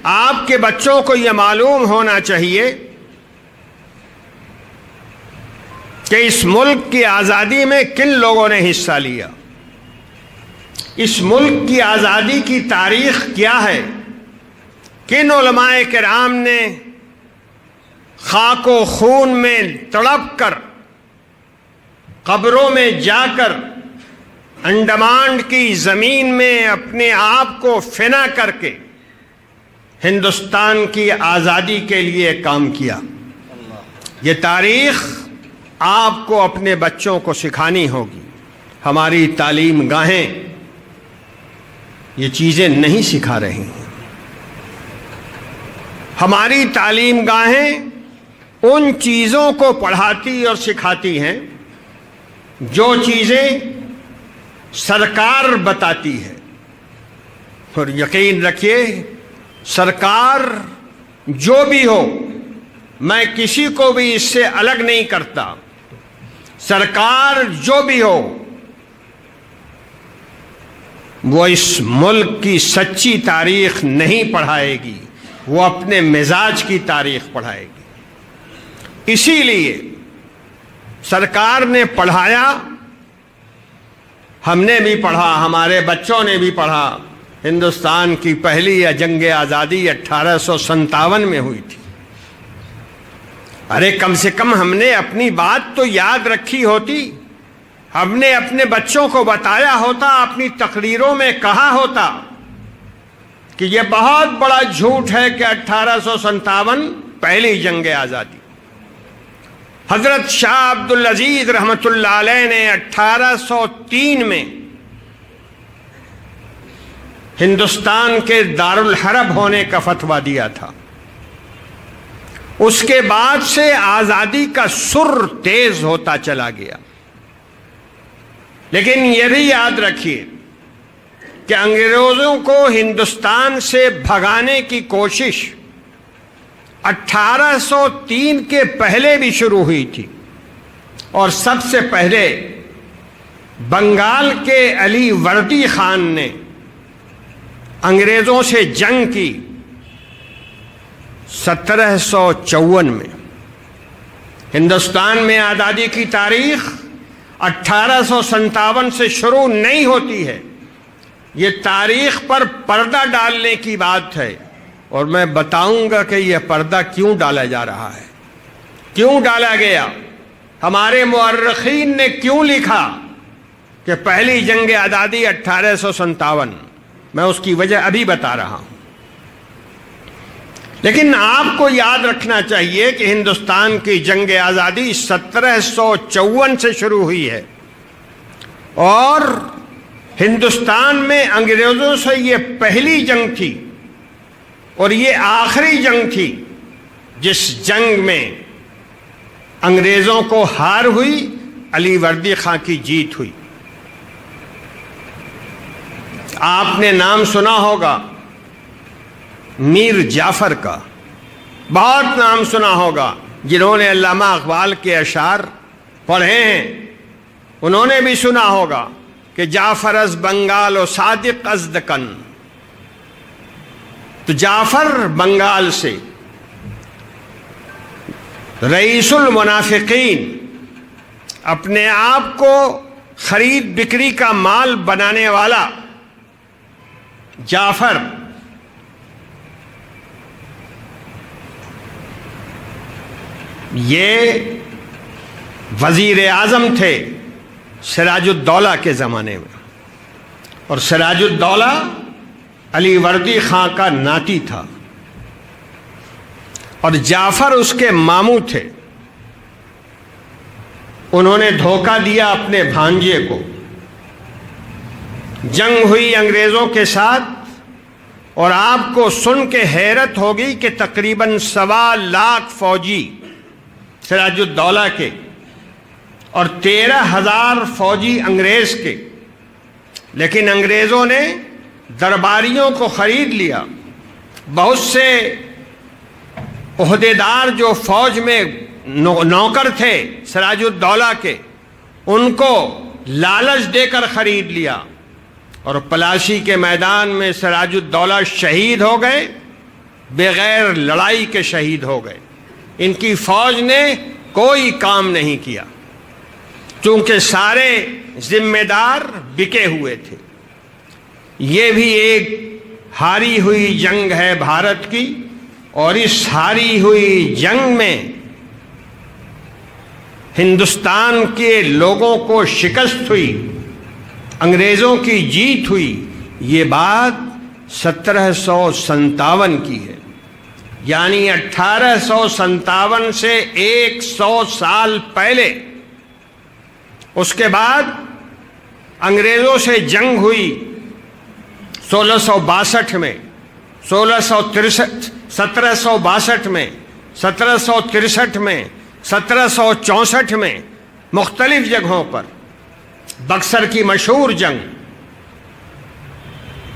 آپ کے بچوں کو یہ معلوم ہونا چاہیے کہ اس ملک کی آزادی میں کن لوگوں نے حصہ لیا، اس ملک کی آزادی کی تاریخ کیا ہے، کن علماء کرام نے خاک و خون میں تڑپ کر، قبروں میں جا کر، انڈمان کی زمین میں اپنے آپ کو فنا کر کے ہندوستان کی آزادی کے لیے کام کیا۔ یہ تاریخ آپ کو اپنے بچوں کو سکھانی ہوگی۔ ہماری تعلیم گاہیں یہ چیزیں نہیں سکھا رہی ہیں۔ ہماری تعلیم گاہیں ان چیزوں کو پڑھاتی اور سکھاتی ہیں جو چیزیں سرکار بتاتی ہے، اور یقین رکھیے سرکار جو بھی ہو، میں کسی کو بھی اس سے الگ نہیں کرتا، سرکار جو بھی ہو وہ اس ملک کی سچی تاریخ نہیں پڑھائے گی، وہ اپنے مزاج کی تاریخ پڑھائے گی۔ اسی لیے سرکار نے پڑھایا، ہم نے بھی پڑھا، ہمارے بچوں نے بھی پڑھا۔ ہندوستان کی پہلی جنگ آزادی 1857 میں ہوئی تھی۔ ارے کم سے کم ہم نے اپنی بات تو یاد رکھی ہوتی، ہم نے اپنے بچوں کو بتایا ہوتا، اپنی تقریروں میں کہا ہوتا کہ یہ بہت بڑا جھوٹ ہے کہ 1857 پہلی جنگ آزادی۔ حضرت شاہ عبدالعزیز رحمۃ اللہ علیہ نے 1803 میں ہندوستان کے دارالحرب ہونے کا فتویٰ دیا تھا۔ اس کے بعد سے آزادی کا سر تیز ہوتا چلا گیا، لیکن یہ بھی یاد رکھیے کہ انگریزوں کو ہندوستان سے بھگانے کی کوشش 1803 کے پہلے بھی شروع ہوئی تھی، اور سب سے پہلے بنگال کے علی وردی خان نے انگریزوں سے جنگ کی 1754 میں۔ ہندوستان میں آزادی کی تاریخ 1857 سے شروع نہیں ہوتی ہے، یہ تاریخ پر پردہ ڈالنے کی بات ہے، اور میں بتاؤں گا کہ یہ پردہ کیوں ڈالا جا رہا ہے، کیوں ڈالا گیا، ہمارے مورخین نے کیوں لکھا کہ پہلی جنگ آزادی 1857۔ میں اس کی وجہ ابھی بتا رہا ہوں، لیکن آپ کو یاد رکھنا چاہیے کہ ہندوستان کی جنگ آزادی 1754 سے شروع ہوئی ہے، اور ہندوستان میں انگریزوں سے یہ پہلی جنگ تھی اور یہ آخری جنگ تھی جس جنگ میں انگریزوں کو ہار ہوئی، علی وردی خان کی جیت ہوئی۔ آپ نے نام سنا ہوگا میر جعفر کا، بہت نام سنا ہوگا، جنہوں نے علامہ اقبال کے اشعار پڑھے ہیں انہوں نے بھی سنا ہوگا کہ جعفر از بنگال و صادق از دکن۔ تو جعفر بنگال سے، رئیس المنافقین، اپنے آپ کو خرید بکری کا مال بنانے والا جعفر، یہ وزیر اعظم تھے سراج الدولہ کے زمانے میں، اور سراج الدولہ علی وردی خان کا ناتی تھا، اور جعفر اس کے ماموں تھے۔ انہوں نے دھوکہ دیا اپنے بھانجے کو، جنگ ہوئی انگریزوں کے ساتھ، اور آپ کو سن کے حیرت ہوگی کہ تقریباً 1.25 لاکھ فوجی سراج الدولہ کے اور 13,000 فوجی انگریز کے، لیکن انگریزوں نے درباریوں کو خرید لیا۔ بہت سے عہدیدار جو فوج میں نوکر تھے سراج الدولہ کے، ان کو لالچ دے کر خرید لیا، اور پلاشی کے میدان میں سراج الدولہ شہید ہو گئے، بغیر لڑائی کے شہید ہو گئے. ان کی فوج نے کوئی کام نہیں کیا چونکہ سارے ذمہ دار بکے ہوئے تھے. یہ بھی ایک ہاری ہوئی جنگ ہے بھارت کی، اور اس ہاری ہوئی جنگ میں ہندوستان کے لوگوں کو شکست ہوئی، انگریزوں کی جیت ہوئی. یہ بات 1757 کی ہے، یعنی 1857 سے 100 سال پہلے. اس کے بعد انگریزوں سے جنگ ہوئی 1662 میں، 1762 میں، 1763 میں، 1764 میں، مختلف جگہوں پر. بکسر کی مشہور جنگ،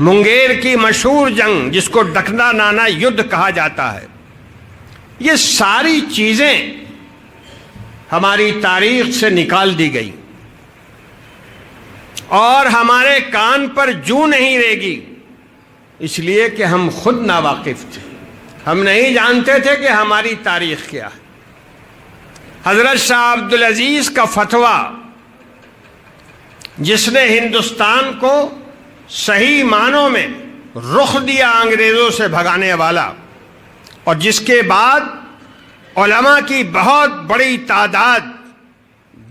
منگیر کی مشہور جنگ جس کو ڈکنا نانا یدھ کہا جاتا ہے. یہ ساری چیزیں ہماری تاریخ سے نکال دی گئی اور ہمارے کان پر جوں نہیں رہے گی، اس لیے کہ ہم خود ناواقف تھے. ہم نہیں جانتے تھے کہ ہماری تاریخ کیا ہے. حضرت شاہ عبدالعزیز کا فتویٰ، جس نے ہندوستان کو صحیح معنوں میں رخ دیا انگریزوں سے بھگانے والا، اور جس کے بعد علماء کی بہت بڑی تعداد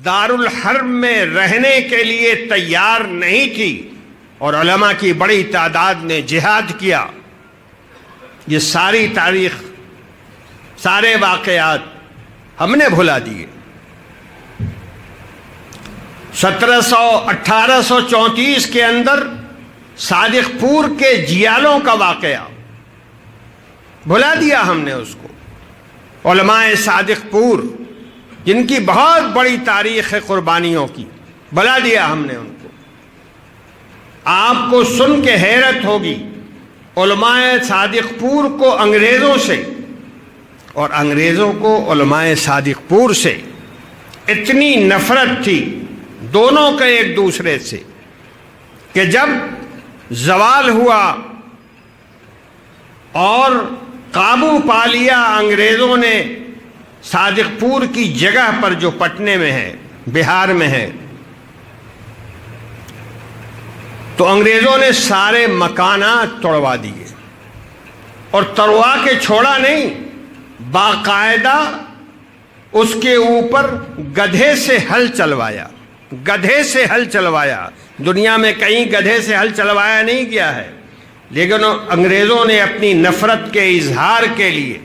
دارالحرب میں رہنے کے لیے تیار نہیں تھی اور علماء کی بڑی تعداد نے جہاد کیا. یہ ساری تاریخ، سارے واقعات ہم نے بھلا دیے. 1834 کے اندر صادق پور کے جیالوں کا واقعہ بھلا دیا ہم نے اس کو. علماء صادق پور جن کی بہت بڑی تاریخ ہے قربانیوں کی، بھلا دیا ہم نے ان کو. آپ کو سن کے حیرت ہوگی، علماء صادق پور کو انگریزوں سے اور انگریزوں کو علماء صادق پور سے اتنی نفرت تھی دونوں کے ایک دوسرے سے کہ جب زوال ہوا اور قابو پا لیا انگریزوں نے صادق پور کی جگہ پر جو پٹنے میں ہے، بہار میں ہے، تو انگریزوں نے سارے مکانات توڑوا دیے اور توڑوا کے چھوڑا نہیں، باقاعدہ اس کے اوپر گدھے سے ہل چلوایا. گدھے سے ہل چلوایا. دنیا میں کہیں گدھے سے ہل چلوایا نہیں گیا ہے، لیکن انگریزوں نے اپنی نفرت کے اظہار کے لیے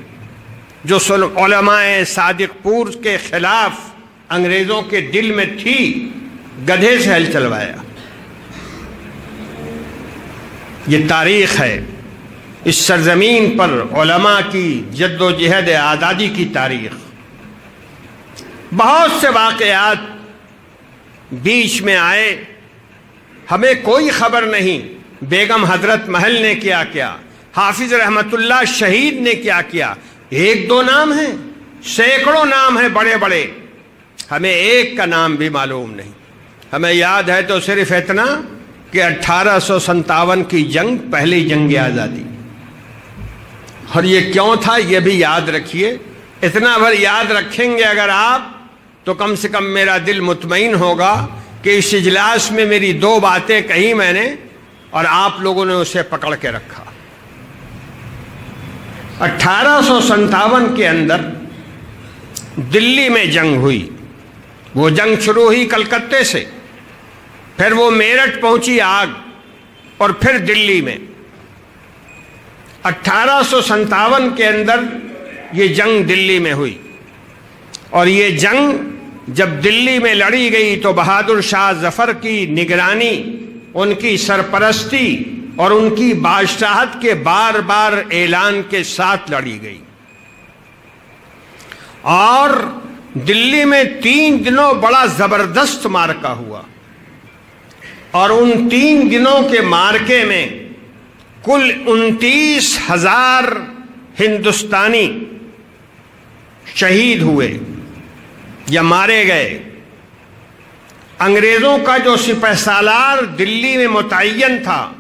جو علماء صادق پور کے خلاف انگریزوں کے دل میں تھی، گدھے سے ہل چلوایا. یہ تاریخ ہے، اس سرزمین پر علماء کی جد و جہد آزادی کی تاریخ. بہت سے واقعات بیچ میں آئے، ہمیں کوئی خبر نہیں. بیگم حضرت محل نے کیا کیا، حافظ رحمت اللہ شہید نے کیا کیا. ایک دو نام ہیں، سینکڑوں نام ہیں بڑے بڑے، ہمیں ایک کا نام بھی معلوم نہیں. ہمیں یاد ہے تو صرف اتنا کہ 1857 کی جنگ پہلی جنگ آزادی. اور یہ کیوں تھا یہ بھی یاد رکھیے. اتنا بھر یاد رکھیں گے اگر آپ تو کم سے کم میرا دل مطمئن ہوگا کہ اس اجلاس میں میری دو باتیں کہی میں نے اور آپ لوگوں نے اسے پکڑ کے رکھا. 1857 کے اندر دلی میں جنگ ہوئی. وہ جنگ شروع ہوئی کلکتے سے، پھر وہ میرٹھ پہنچی آگ، اور پھر دلی میں. 1857 کے اندر یہ جنگ دلی میں ہوئی، اور یہ جنگ جب دلی میں لڑی گئی تو بہادر شاہ ظفر کی نگرانی، ان کی سرپرستی اور ان کی بادشاہت کے بار بار اعلان کے ساتھ لڑی گئی. اور دلی میں 3 دنوں بڑا زبردست معرکہ ہوا، اور ان 3 دنوں کے معرکے میں کل 29,000 ہندوستانی شہید ہوئے یا مارے گئے. انگریزوں کا جو سپہ سالار دلی میں متعین تھا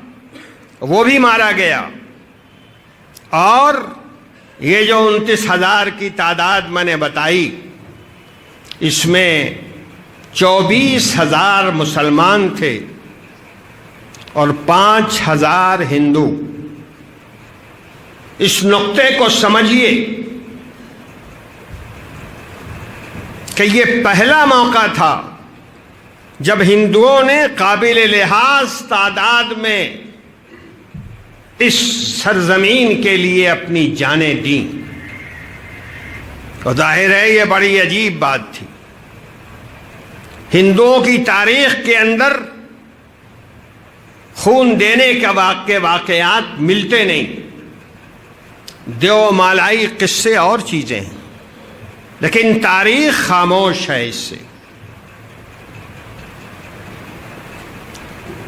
وہ بھی مارا گیا، اور یہ جو 29,000 کی تعداد میں نے بتائی، اس میں 24,000 مسلمان تھے اور 5,000 ہندو۔ اس نقطے کو سمجھیے کہ یہ پہلا موقع تھا جب ہندوؤں نے قابل لحاظ تعداد میں اس سرزمین کے لیے اپنی جانیں دیں، اور ظاہر ہے یہ بڑی عجیب بات تھی۔ ہندوؤں کی تاریخ کے اندر خون دینے کا واقعات ملتے نہیں، دیو مالائی قصے اور چیزیں ہیں، لیکن تاریخ خاموش ہے اس سے۔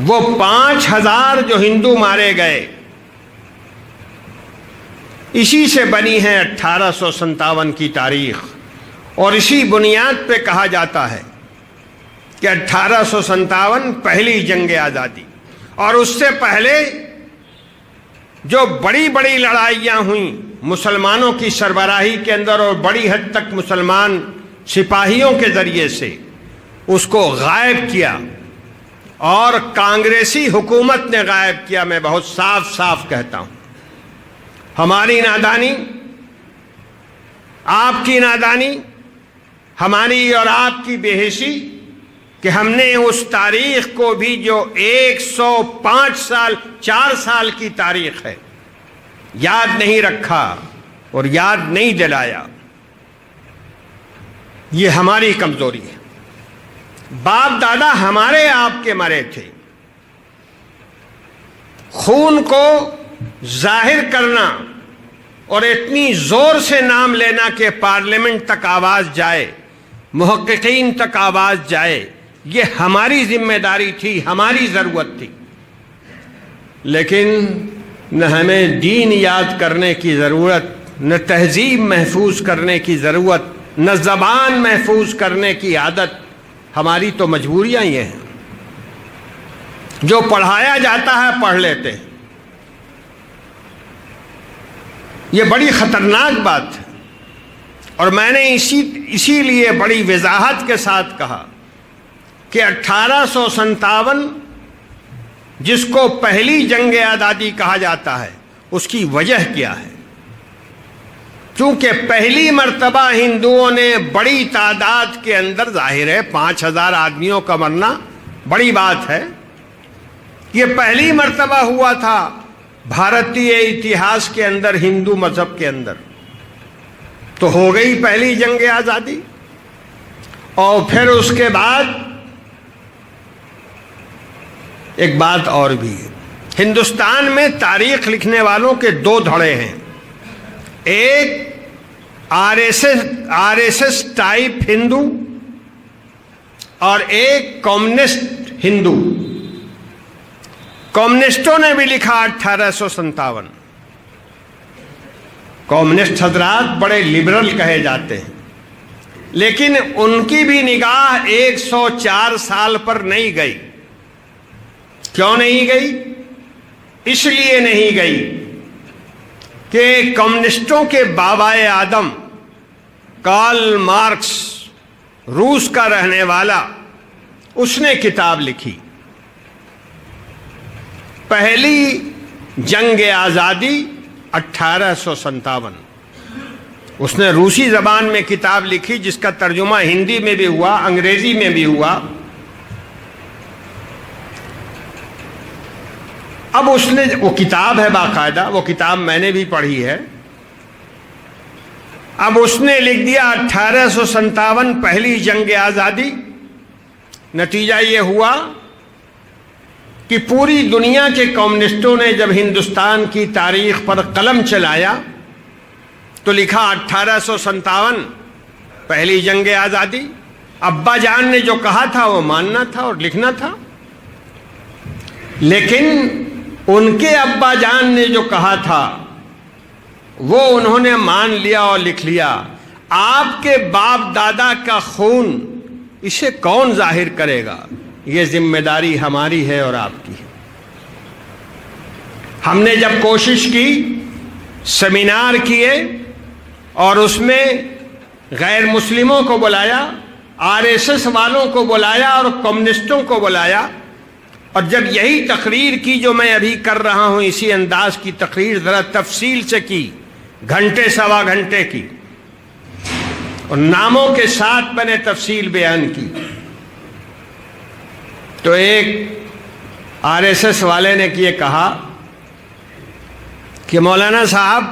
وہ 5,000 جو ہندو مارے گئے، اسی سے بنی ہے 1857 کی تاریخ، اور اسی بنیاد پہ کہا جاتا ہے کہ 1857 پہلی جنگ آزادی، اور اس سے پہلے جو بڑی بڑی لڑائیاں ہوئیں مسلمانوں کی سربراہی کے اندر اور بڑی حد تک مسلمان سپاہیوں کے ذریعے سے، اس کو غائب کیا، اور کانگریسی حکومت نے غائب کیا۔ میں بہت صاف صاف کہتا ہوں، ہماری نادانی، آپ کی نادانی، ہماری اور آپ کی بے حسی کہ ہم نے اس تاریخ کو بھی جو 105 سال 4 سال کی تاریخ ہے یاد نہیں رکھا اور یاد نہیں دلایا۔ یہ ہماری کمزوری ہے۔ باپ دادا ہمارے آپ کے مرے تھے۔ خون کو ظاہر کرنا اور اتنی زور سے نام لینا کہ پارلیمنٹ تک آواز جائے، محققین تک آواز جائے، یہ ہماری ذمہ داری تھی، ہماری ضرورت تھی۔ لیکن نہ ہمیں دین یاد کرنے کی ضرورت، نہ تہذیب محفوظ کرنے کی ضرورت، نہ زبان محفوظ کرنے کی عادت۔ ہماری تو مجبوریاں یہ ہیں، جو پڑھایا جاتا ہے پڑھ لیتے ہیں۔ یہ بڑی خطرناک بات ہے، اور میں نے اسی لیے بڑی وضاحت کے ساتھ کہا کہ 1857 جس کو پہلی جنگ آزادی کہا جاتا ہے، اس کی وجہ کیا ہے؟ چونکہ پہلی مرتبہ ہندوؤں نے بڑی تعداد کے اندر، ظاہر ہے 5,000 آدمیوں کا مرنا بڑی بات ہے، یہ پہلی مرتبہ ہوا تھا بھارتی اتہاس کے اندر، ہندو مذہب کے اندر، تو ہو گئی پہلی جنگ آزادی۔ اور پھر اس کے بعد ایک بات اور بھی ہے، ہندوستان میں تاریخ لکھنے والوں کے 2 دھڑے ہیں، ایک آر ایس ایس ٹائپ ہندو اور ایک کمیونسٹ ہندو۔ کمیونسٹوں نے بھی لکھا 1857۔ کمیونسٹ حضرات بڑے لبرل کہے جاتے ہیں، لیکن ان کی بھی نگاہ 104 سال پر نہیں گئی۔ کیوں نہیں گئی؟ اس لیے نہیں گئی کہ کمیونسٹوں کے بابائے آدم کارل مارکس، روس کا رہنے والا، اس نے کتاب لکھی پہلی جنگ آزادی 1857۔ اس نے روسی زبان میں کتاب لکھی جس کا ترجمہ ہندی میں بھی ہوا، انگریزی میں بھی ہوا۔ اب اس نے، وہ کتاب ہے باقاعدہ، وہ کتاب میں نے بھی پڑھی ہے۔ اب اس نے لکھ دیا 1857 پہلی جنگ آزادی۔ نتیجہ یہ ہوا کہ پوری دنیا کے کمیونسٹوں نے جب ہندوستان کی تاریخ پر قلم چلایا تو لکھا 1857 پہلی جنگ آزادی۔ ابا جان نے جو کہا تھا وہ ماننا تھا اور لکھنا تھا، لیکن ان کے ابا جان نے جو کہا تھا وہ انہوں نے مان لیا اور لکھ لیا۔ آپ کے باپ دادا کا خون، اسے کون ظاہر کرے گا؟ یہ ذمہ داری ہماری ہے اور آپ کی ہے۔ ہم نے جب کوشش کی، سیمینار کیے، اور اس میں غیر مسلموں کو بلایا، RSS والوں کو بلایا اور کمیونسٹوں کو بلایا، اور جب یہی تقریر کی جو میں ابھی کر رہا ہوں، اسی انداز کی تقریر ذرا تفصیل سے کی، گھنٹے سوا گھنٹے کی، اور ناموں کے ساتھ میں نے تفصیل بیان کی، تو ایک RSS والے نے یہ کہا کہ مولانا صاحب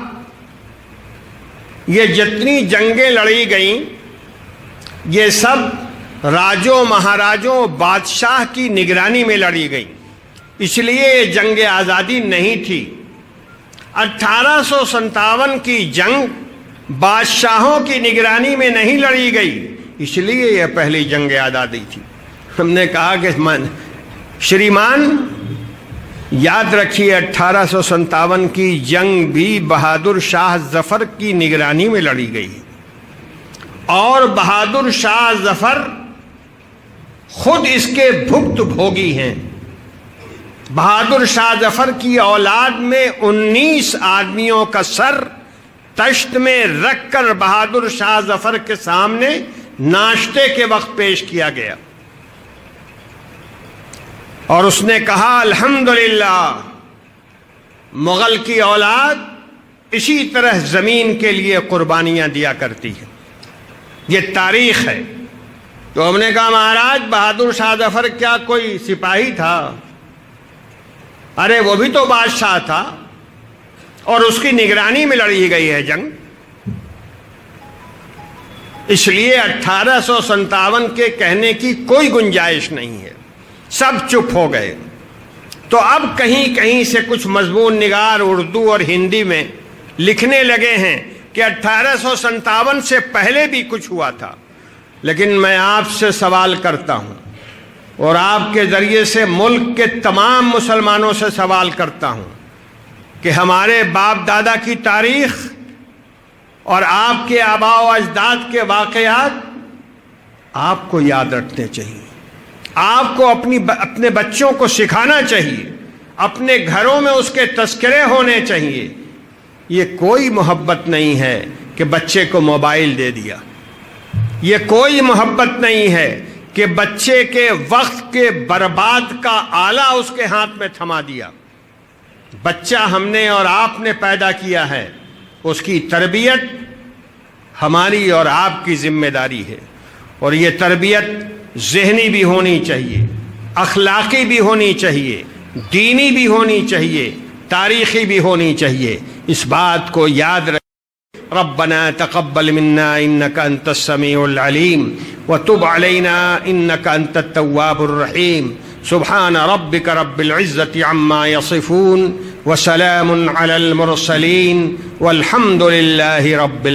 یہ جتنی جنگیں لڑی گئیں یہ سب راجوں مہاراجوں بادشاہ کی نگرانی میں لڑی گئیں، اس لیے یہ جنگ آزادی نہیں تھی۔ 1857 کی جنگ بادشاہوں کی نگرانی میں نہیں لڑی گئی، اس لیے یہ پہلی جنگ آزادی تھی۔ ہم نے کہا کہ شریمان یاد رکھیے 1857 کی جنگ بھی بہادر شاہ ظفر کی نگرانی میں لڑی گئی، اور بہادر شاہ ظفر خود اس کے بھگت بھوگی ہیں۔ بہادر شاہ ظفر کی اولاد میں 19 آدمیوں کا سر تشت میں رکھ کر بہادر شاہ ظفر کے سامنے ناشتے کے وقت پیش کیا گیا، اور اس نے کہا الحمدللہ مغل کی اولاد اسی طرح زمین کے لیے قربانیاں دیا کرتی ہے، یہ تاریخ ہے۔ تو ہم نے کہا مہاراج بہادر شاہ ظفر کیا کوئی سپاہی تھا؟ ارے وہ بھی تو بادشاہ تھا، اور اس کی نگرانی میں لڑی گئی ہے جنگ، اس لیے 1857 کے کہنے کی کوئی گنجائش نہیں ہے۔ سب چپ ہو گئے۔ تو اب کہیں کہیں سے کچھ مضمون نگار اردو اور ہندی میں لکھنے لگے ہیں کہ 1857 سے پہلے بھی کچھ ہوا تھا، لیکن میں آپ سے سوال کرتا ہوں، اور آپ کے ذریعے سے ملک کے تمام مسلمانوں سے سوال کرتا ہوں کہ ہمارے باپ دادا کی تاریخ اور آپ کے آباء و اجداد کے واقعات آپ کو یاد رکھنے چاہیے، آپ کو اپنے بچوں کو سکھانا چاہیے، اپنے گھروں میں اس کے تذکرے ہونے چاہیے۔ یہ کوئی محبت نہیں ہے کہ بچے کو موبائل دے دیا، یہ کوئی محبت نہیں ہے کہ بچے کے وقت کے برباد کا آلہ اس کے ہاتھ میں تھما دیا۔ بچہ ہم نے اور آپ نے پیدا کیا ہے، اس کی تربیت ہماری اور آپ کی ذمہ داری ہے، اور یہ تربیت ذہنی بھی ہونی چاہیے، اخلاقی بھی ہونی چاہیے، دینی بھی ہونی چاہیے، تاریخی بھی ہونی چاہیے۔ اس بات کو یاد رکھیں۔ ربنا تقبل منا انك انت السميع العليم وتب علينا انك انت التواب الرحيم۔ سبحان ربك رب العزة عما يصفون وسلام على المرسلين والحمد لله رب العالمين۔